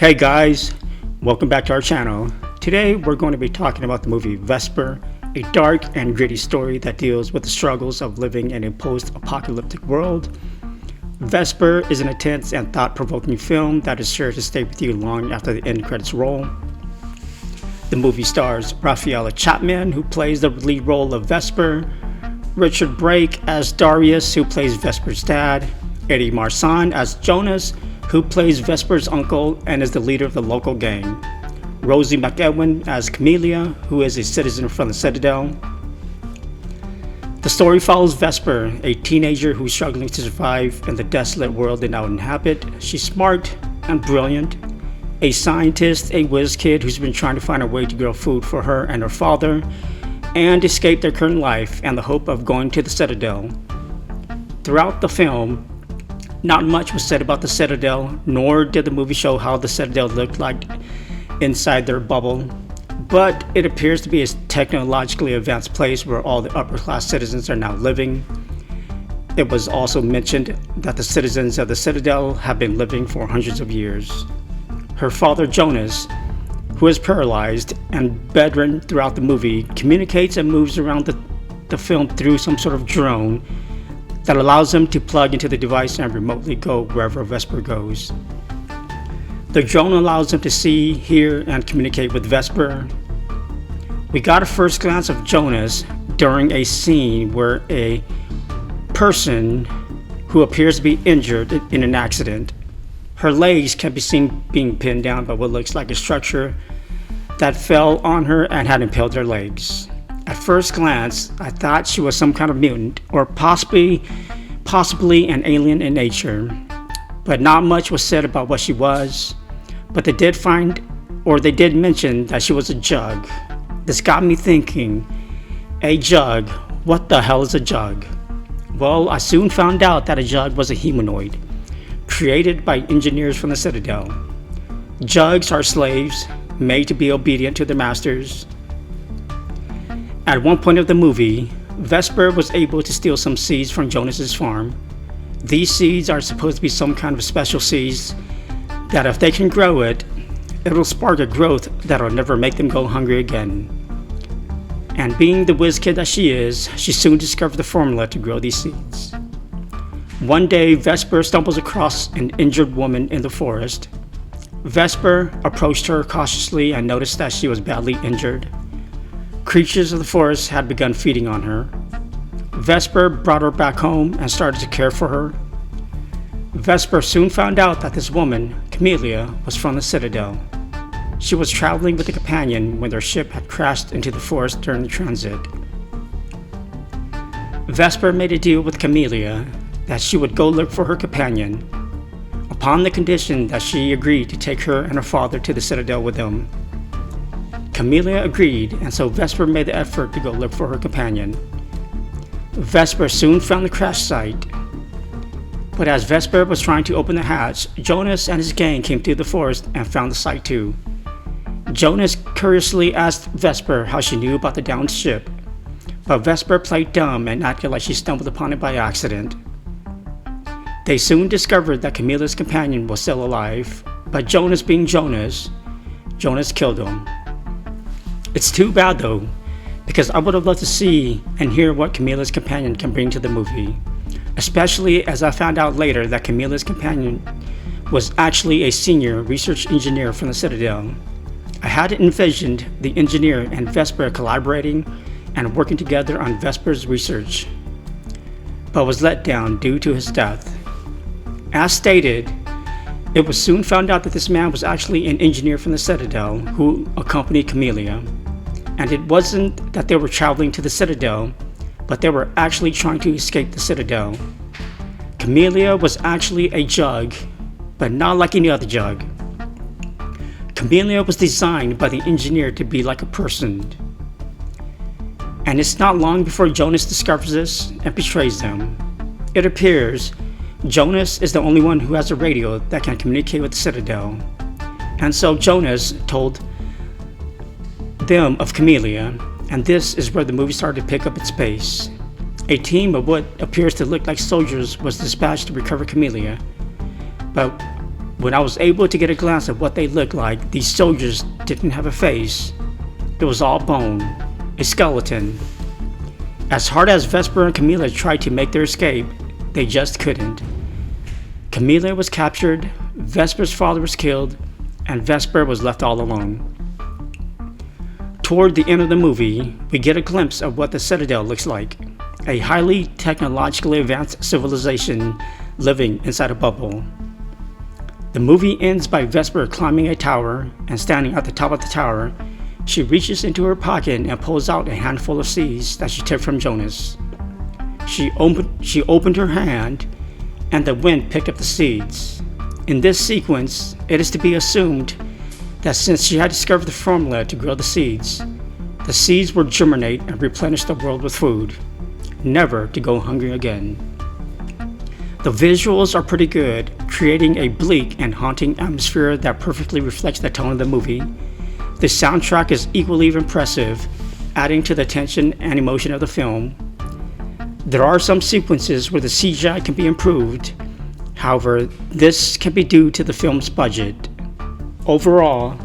Hey guys, welcome back to our channel. Today we're going to be talking about the movie Vesper, a dark and gritty story that deals with the struggles of living in a post-apocalyptic world. Vesper is an intense and thought-provoking film that is sure to stay with you long after the end credits roll. The movie stars Raffaella Chapman, who plays the lead role of Vesper, Richard Brake as Darius, who plays Vesper's dad, Eddie Marsan as Jonas, who plays Vesper's uncle and is the leader of the local gang, Rosie McEwen as Camellia, who is a citizen from the Citadel. The story follows Vesper, a teenager who's struggling to survive in the desolate world they now inhabit. She's smart and brilliant, a scientist, a whiz kid who's been trying to find a way to grow food for her and her father, and escape their current life and the hope of going to the Citadel. Throughout the film, not much was said about the Citadel, nor did the movie show how the Citadel looked like inside their bubble, but it appears to be a technologically advanced place where all the upper-class citizens are now living. It was also mentioned that the citizens of the Citadel have been living for hundreds of years. Her father, Jonas, who is paralyzed and bedridden throughout the movie, communicates and moves around the film through some sort of drone that allows him to plug into the device and remotely go wherever Vesper goes. The drone allows him to see, hear, and communicate with Vesper. We got a first glance of Jonas during a scene where a person who appears to be injured in an accident. Her legs can be seen being pinned down by what looks like a structure that fell on her and had impaled her legs. At first glance, I thought she was some kind of mutant, or possibly an alien in nature, but not much was said about what she was. But they did mention that she was a Jug. This got me thinking, a Jug, what the hell is a Jug? Well, I soon found out that a Jug was a humanoid, created by engineers from the Citadel. Jugs are slaves, made to be obedient to their masters. At one point of the movie, Vesper was able to steal some seeds from Jonas's farm. These seeds are supposed to be some kind of special seeds that if they can grow it, it'll spark a growth that'll never make them go hungry again. And being the whiz kid that she is, she soon discovered the formula to grow these seeds. One day, Vesper stumbles across an injured woman in the forest. Vesper approached her cautiously and noticed that she was badly injured. Creatures of the forest had begun feeding on her. Vesper brought her back home and started to care for her. Vesper soon found out that this woman, Camellia, was from the Citadel. She was traveling with a companion when their ship had crashed into the forest during the transit. Vesper made a deal with Camellia that she would go look for her companion, upon the condition that she agreed to take her and her father to the Citadel with them. Camellia agreed, and so Vesper made the effort to go look for her companion. Vesper soon found the crash site, but as Vesper was trying to open the hatch, Jonas and his gang came through the forest and found the site too. Jonas curiously asked Vesper how she knew about the downed ship, but Vesper played dumb and acted like she stumbled upon it by accident. They soon discovered that Camellia's companion was still alive, but Jonas being Jonas killed him. It's too bad though, because I would have loved to see and hear what Camellia's companion can bring to the movie, especially as I found out later that Camellia's companion was actually a senior research engineer from the Citadel. I had envisioned the engineer and Vesper collaborating and working together on Vesper's research, but was let down due to his death. As stated, it was soon found out that this man was actually an engineer from the Citadel who accompanied Camellia. And it wasn't that they were traveling to the Citadel, but they were actually trying to escape the Citadel. Camellia was actually a Jug, but not like any other Jug. Camellia was designed by the engineer to be like a person. And it's not long before Jonas discovers this and betrays them. It appears Jonas is the only one who has a radio that can communicate with the Citadel. And so Jonas told them of Camellia, and this is where the movie started to pick up its pace. A team of what appears to look like soldiers was dispatched to recover Camellia, but When I was able to get a glance at what they looked like, these soldiers didn't have a face. It was all bone, a skeleton. As hard as Vesper and Camila tried to make their escape, they just couldn't. Camila was captured, Vesper's father was killed, and Vesper was left all alone. Toward the end of the movie, we get a glimpse of what the Citadel looks like, a highly technologically advanced civilization living inside a bubble. The movie ends by Vesper climbing a tower, and standing at the top of the tower, she reaches into her pocket and pulls out a handful of seeds that she took from Jonas. She opened her hand, and the wind picked up the seeds. In this sequence, it is to be assumed that since she had discovered the formula to grow the seeds would germinate and replenish the world with food, never to go hungry again. The visuals are pretty good, creating a bleak and haunting atmosphere that perfectly reflects the tone of the movie. The soundtrack is equally impressive, adding to the tension and emotion of the film. There are some sequences where the CGI can be improved. However, this can be due to the film's budget. Overall,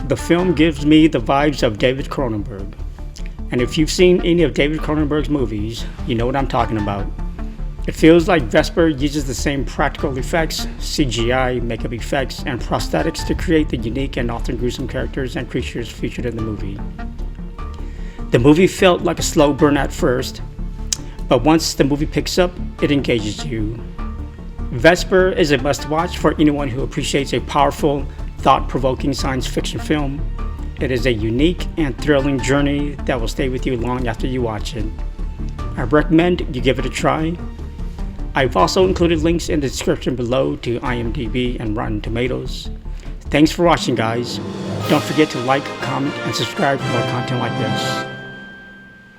the film gives me the vibes of David Cronenberg. And if you've seen any of David Cronenberg's movies, you know what I'm talking about. It feels like Vesper uses the same practical effects, CGI, makeup effects, and prosthetics to create the unique and often gruesome characters and creatures featured in the movie. The movie felt like a slow burn at first, but once the movie picks up, it engages you. Vesper is a must-watch for anyone who appreciates a powerful, thought-provoking science fiction film. It is a unique and thrilling journey that will stay with you long after you watch it. I recommend you give it a try. I've also included links in the description below to IMDB and Rotten Tomatoes. Thanks for watching, guys. Don't forget to like, comment, and subscribe for more content like this.